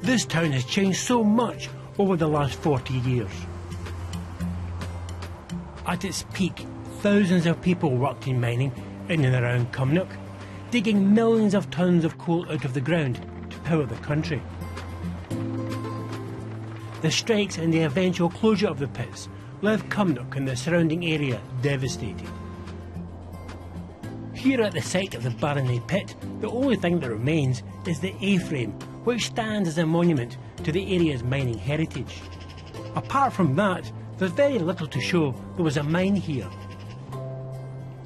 This town has changed so much over the last 40 years. At its peak, thousands of people worked in mining in and around Cumnock, digging millions of tons of coal out of the ground to power the country. The strikes and the eventual closure of the pits left Cumnock and the surrounding area devastated. Here at the site of the Barony pit, the only thing that remains is the A-Frame, which stands as a monument to the area's mining heritage. Apart from that, there's very little to show there was a mine here.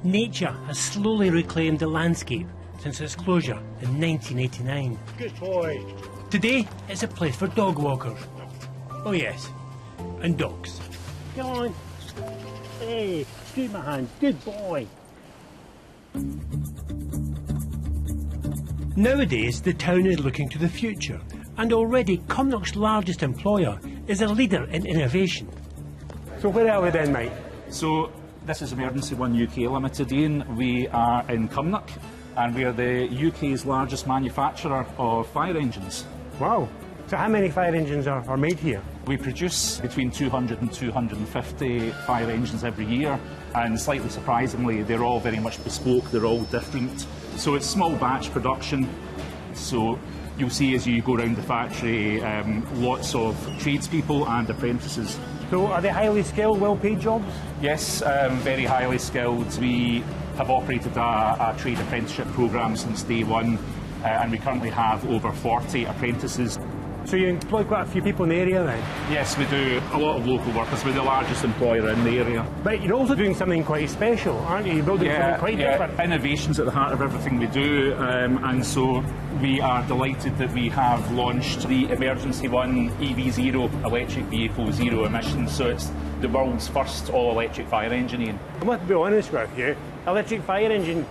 Nature has slowly reclaimed the landscape since its closure in 1989. Good boy. Today, it's a place for dog walkers. Oh yes, and dogs. Come on. Hey, scoot my hand. Good boy. Nowadays, the town is looking to the future, and already Cumnock's largest employer is a leader in innovation. So where are we then, mate? So this is Emergency One UK Limited, Ian. We are in Cumnock, and we are the UK's largest manufacturer of fire engines. Wow. So how many fire engines are made here? We produce between 200 and 250 fire engines every year, and slightly surprisingly, they're all very much bespoke, they're all different. So it's small batch production, so you'll see as you go around the factory lots of tradespeople and apprentices. So are they highly skilled, well-paid jobs? Yes, very highly skilled. We have operated a trade apprenticeship programme since day one, and we currently have over 40 apprentices. So you employ quite a few people in the area then? Yes, we do a lot of local workers. We're the largest employer in the area. But you're also doing something quite special, aren't you? You're building something quite different. Innovation's at the heart of everything we do, and so we are delighted that we have launched the Emergency One EV Zero electric vehicle, zero emissions. So it's the world's first all-electric fire engine, Ian. I must be honest with you, electric fire engine,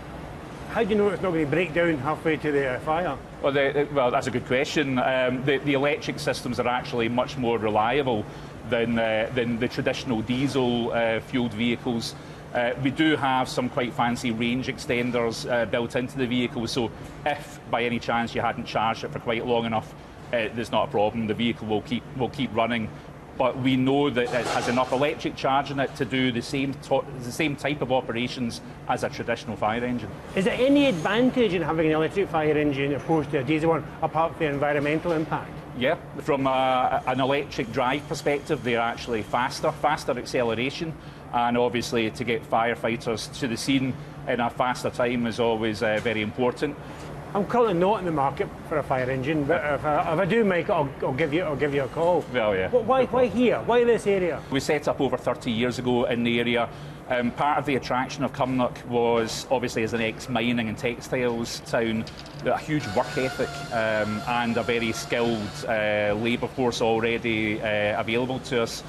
how do you know it's not going to break down halfway to the fire? Well, that's a good question. The electric systems are actually much more reliable than the traditional diesel-fueled vehicles. We do have some quite fancy range extenders built into the vehicle, so if by any chance you hadn't charged it for quite long enough, there's not a problem. The vehicle will keep running. But we know that it has enough electric charge in it to do the same type of operations as a traditional fire engine. Is there any advantage in having an electric fire engine opposed to a diesel one, apart from the environmental impact? Yeah, from an electric drive perspective, they're actually faster acceleration, and obviously to get firefighters to the scene in a faster time is always very important. I'm currently not in the market for a fire engine, but if I do make it, I'll give you a call. Well, yeah. Why here? Why this area? We set up over 30 years ago in the area. Part of the attraction of Cumnock was obviously as an ex-mining and textiles town, a huge work ethic and a very skilled labour force already available to us.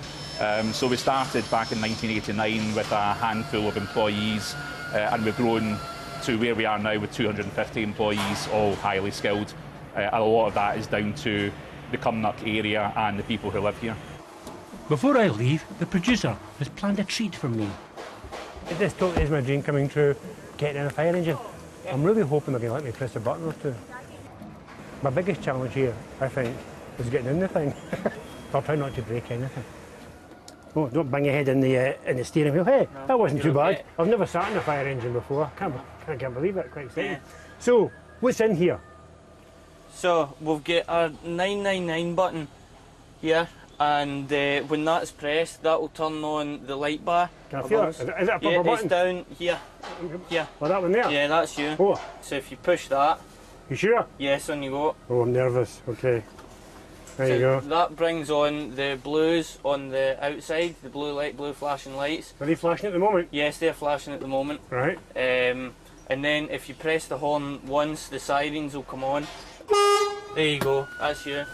So we started back in 1989 with a handful of employees, and we've grown to where we are now with 250 employees, all highly skilled. A lot of that is down to the Cumnock area and the people who live here. Before I leave, the producer has planned a treat for me. This totally is my dream coming true, getting in a fire engine. I'm really hoping they're going to let me press a button or two. My biggest challenge here, I think, is getting in the thing. I'll try not to break anything. Oh, don't bang your head in the steering wheel. Hey, that wasn't too bad. I've never sat in a fire engine before. I can't believe it. Quite exciting. So, what's in here? So, we've got our 999 button here, and when that's pressed, that will turn on the light bar. Can I feel it? Is it a proper button? It's down here. Here. Oh, that one there? Yeah, that's you. Oh. So if you push that... You sure? Yes, on you go. Oh, I'm nervous. Okay. There you go. That brings on the blues on the outside, the blue flashing lights. Are they flashing at the moment? Yes, they're flashing at the moment. Right. And then if you press the horn once, the sirens will come on. There you go, that's you.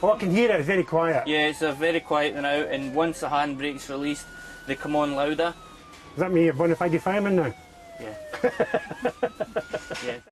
Oh, I can hear it, it's very quiet. Yeah, it's very quiet now, and once the handbrake's released, they come on louder. Does that mean you're a bona fide fireman now? Yeah. Yeah.